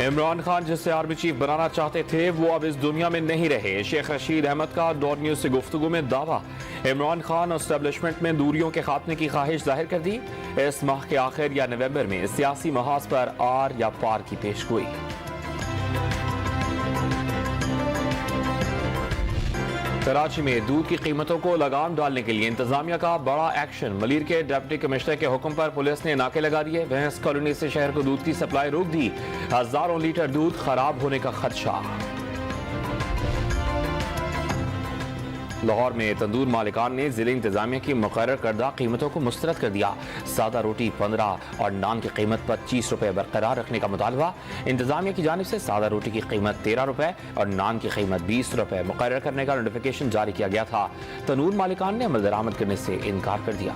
इमरान खान जिसे army chief बनाना चाहते थे वो अब इस दुनिया में नहीं रहे। शेख रशीद अहमद का डॉट न्यूज से गुफ्तगू में दावा। इमरान खान एस्टेब्लिशमेंट में दूरियों के खात्मे की ख्वाहिश जाहिर कर दी। इस माह के आखिर या नवंबर में सियासी महाज पर आर या पार की पेशगोई। कराची में दूध की कीमतों को लगाम डालने के लिए इंतजामिया का बड़ा एक्शन। मलीर के डिप्टी कमिश्नर के हुक्म पर पुलिस ने नाके लगा दिए। भैंस कॉलोनी से शहर को दूध की सप्लाई रोक दी। हजारों लीटर दूध खराब होने का खदशा। लाहौर में तंदूर मालिकान ने जिले इंतजामिया की मुकर्रर करदा कीमतों को मुस्तरद कर दिया। सादा रोटी 15 और नान की कीमत 25 रुपए बरकरार रखने का मुतालबा। इंतजामिया की जानिब से सादा रोटी की कीमत 13 रुपए और नान की कीमत 20 रुपए मुकर्रर करने का नोटिफिकेशन जारी किया गया था। तंदूर मालिकान ने अमल दरामद करने से इनकार कर दिया।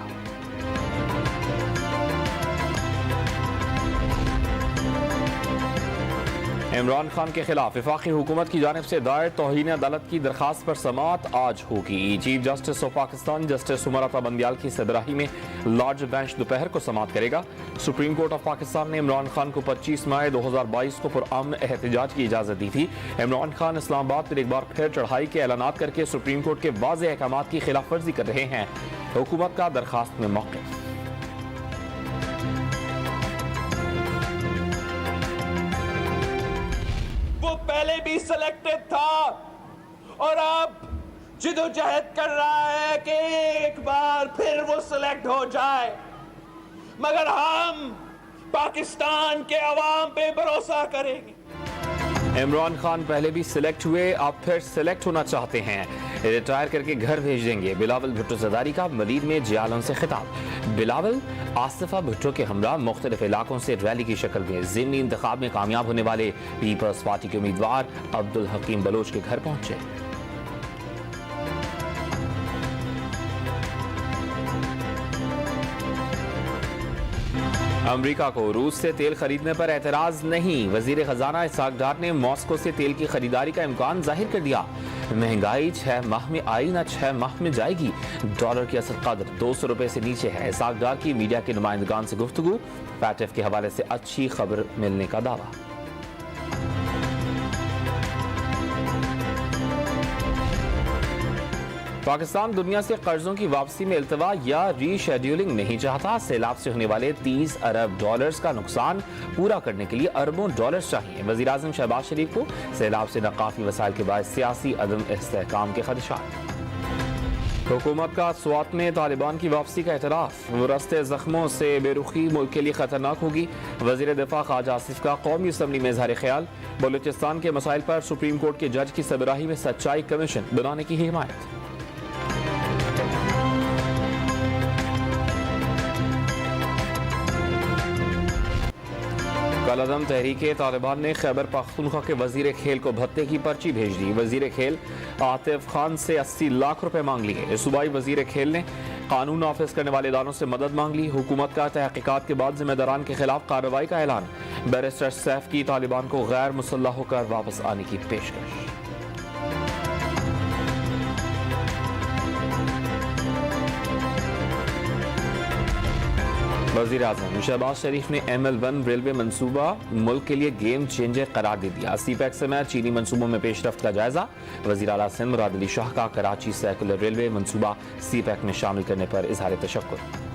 इमरान खान के खिलाफ वफाकी हुकूमत की जानिब से दायर तौहीन अदालत की दरखास्त पर समाअत आज होगी। Chief justice of Pakistan justice Umar Ata Bandial की सदराही में लार्ज बेंच दोपहर को समाअत करेगा। सुप्रीम कोर्ट ऑफ पाकिस्तान ने इमरान खान को 25 मई 2022 को पुरअमन एहतजाज की इजाजत दी थी। इमरान खान इस्लामाबाद पर एक बार फिर चढ़ाई के ऐलानात करके सुप्रीम कोर्ट के वाज़ेह अहकामात की खिलाफ वर्जी कर रहे हैं। हुकूमत का दरखास्त में मौक़िफ़। वो पहले भी सिलेक्टेड था और अब जिदोजहद कर रहा है कि एक बार फिर वो सिलेक्ट हो जाए, मगर हम पाकिस्तान के अवाम पे भरोसा करेंगे। इमरान खान पहले भी सिलेक्ट हुए, अब फिर सिलेक्ट होना चाहते हैं। रिटायर करके घर भेज देंगे। बिलावल भुट्टो ज़रदारी का मलीर में जियालन से खिताब। बिलावल आसिफा भुट्टो के हमरा मुख्तलिफ इलाकों से रैली की शक्ल में ज़िमनी इंतखाब में कामयाब होने वाले पीपल्स पार्टी के उम्मीदवार अब्दुल हकीम बलोच के घर पहुंचे। अमेरिका को रूस से तेल खरीदने पर एतराज नहीं। वजीर खजाना इसहाक डार ने मॉस्को से तेल की खरीदारी का इम्कान जाहिर कर दिया। महंगाई 6 माह में आई ना 6 माह में जाएगी। डॉलर की असल कदर 200 रुपए से नीचे है। इसहाक डार की मीडिया के नुमाइंदगान से गुफ्तगू। पैटफ के हवाले से अच्छी खबर मिलने का दावा। पाकिस्तान दुनिया से कर्जों की वापसी में इल्तवा या रीशेड्यूलिंग नहीं चाहता। सैलाब से होने वाले 30 अरब डॉलर्स का नुकसान पूरा करने के लिए अरबों डॉलर्स चाहिए। वज़ीर आज़म शहबाज शरीफ को सैलाब से नाकाफी वसाइल के बाद सियासी अदम इस्तेहकाम के खदशात। हुकूमत का स्वात में तालिबान की वापसी का एतराफ़। रस्ते जख्मों से बेरुखी मुल्क के लिए खतरनाक होगी। वज़ीर दिफा ख्वाजा आसिफ का कौमी असम्बली में इज़हार ख्याल। बलूचिस्तान के मसाइल पर सुप्रीम कोर्ट के जज की सरबराही में सच्चाई कमीशन बनाने की हिमायत। कलअदम तहरीके तालिबान ने खैबर पख्तूनख्वा के वजीर खेल को भत्ते की पर्ची भेज दी। वजीर खेल आतिफ खान से 80 लाख रुपए मांग लिए। सूबाई वजीर खेल ने कानून नाफिज करने वाले इदारों से मदद मांग ली। हुकूमत का तहकीकात के बाद जिम्मेदारान के खिलाफ कार्रवाई का ऐलान। बैरिस्टर सैफ की तालिबान को गैर मुसल्लह होकर वापस आने की पेशकश। वज़ीर आज़म शहबाज शरीफ ने ML1 रेलवे मंसूबा मुल्क के लिए गेम चेंजर करार दे दिया। सीपैक समेत चीनी मंसूबों में पेशरफ्त का जायजा। वज़ीर आला सिंध मुराद अली शाह का कराची सर्कुलर रेलवे मंसूबा सीपैक में शामिल करने पर इजहार तशक्कुर।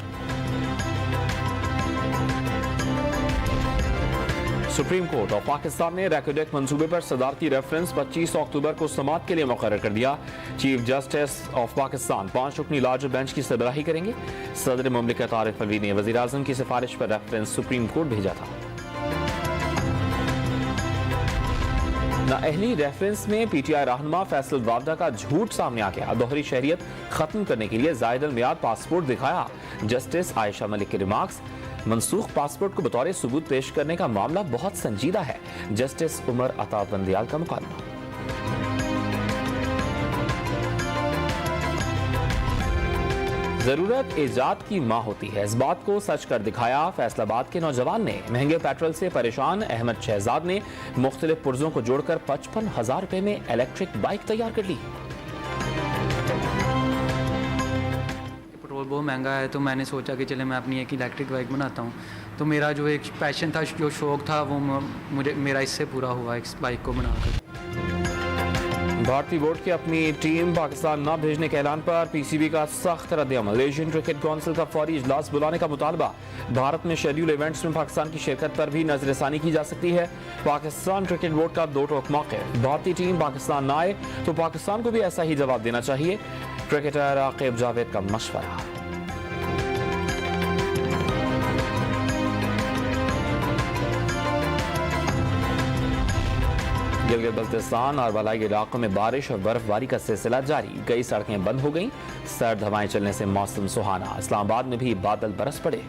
सुप्रीम कोर्ट ऑफ पाकिस्तान ने रैकोडेक मंसूबे पर सदारती रेफरेंस 25 अक्टूबर को समाअत के लिए मुकर्रर कर दिया। चीफ जस्टिस ऑफ पाकिस्तान 5 रुकनी लार्ज बेंच की सरबराही करेंगे। सदर मुमलिकत आरिफ अलवी ने वज़ीर आज़म की सिफारिश पर रेफरेंस सुप्रीम कोर्ट भेजा था। नाअहली रेफरेंस में PTI रहनुमा फैसल वावदा का झूठ सामने आ गया। दोहरी शहरियत खत्म करने के लिए जायद अल-मियाद पासपोर्ट दिखाया। जस्टिस आयशा मलिक के रिमार्क्स। मनसूख पासपोर्ट को बतौर सबूत पेश करने का मामला बहुत संजीदा है। जस्टिस उमर अता बंदियाल का मुकालमा। जरूरत इजाद की माँ होती है, इस बात को सच कर दिखाया फैसलाबाद के नौजवान ने। महंगे पेट्रोल से परेशान अहमद शहजाद ने मुख्तलिफ पुर्जों को जोड़कर 55,000 रुपए में इलेक्ट्रिक बाइक तैयार कर ली। पेट्रोल बहुत महंगा है, तो मैंने सोचा कि चले मैं अपनी एक इलेक्ट्रिक बाइक बनाता हूँ। तो मेरा जो एक पैशन था, जो शौक़ था, वो मेरा इससे पूरा हुआ इस बाइक को बनाकर। भारतीय बोर्ड की अपनी टीम पाकिस्तान न भेजने के ऐलान पर पीसीबी का सख्त रद्द-ए-अमल। एशियन क्रिकेट काउंसिल का फौरी इजलास बुलाने का मुतालबा। भारत में शेड्यूल इवेंट्स में पाकिस्तान की शिरकत पर भी नजरसानी की जा सकती है। पाकिस्तान क्रिकेट बोर्ड का दो टोक मौके, भारतीय टीम पाकिस्तान न आए तो पाकिस्तान को भी ऐसा ही जवाब देना चाहिए। क्रिकेटर आकिब जावेद का मशवरा। गिलगित बल्तिस्तान और बलाई इलाकों में बारिश और बर्फबारी का सिलसिला जारी। कई सड़कें बंद हो गईं। सर्द हवाएं चलने से मौसम सुहाना। इस्लामाबाद में भी बादल बरस पड़े।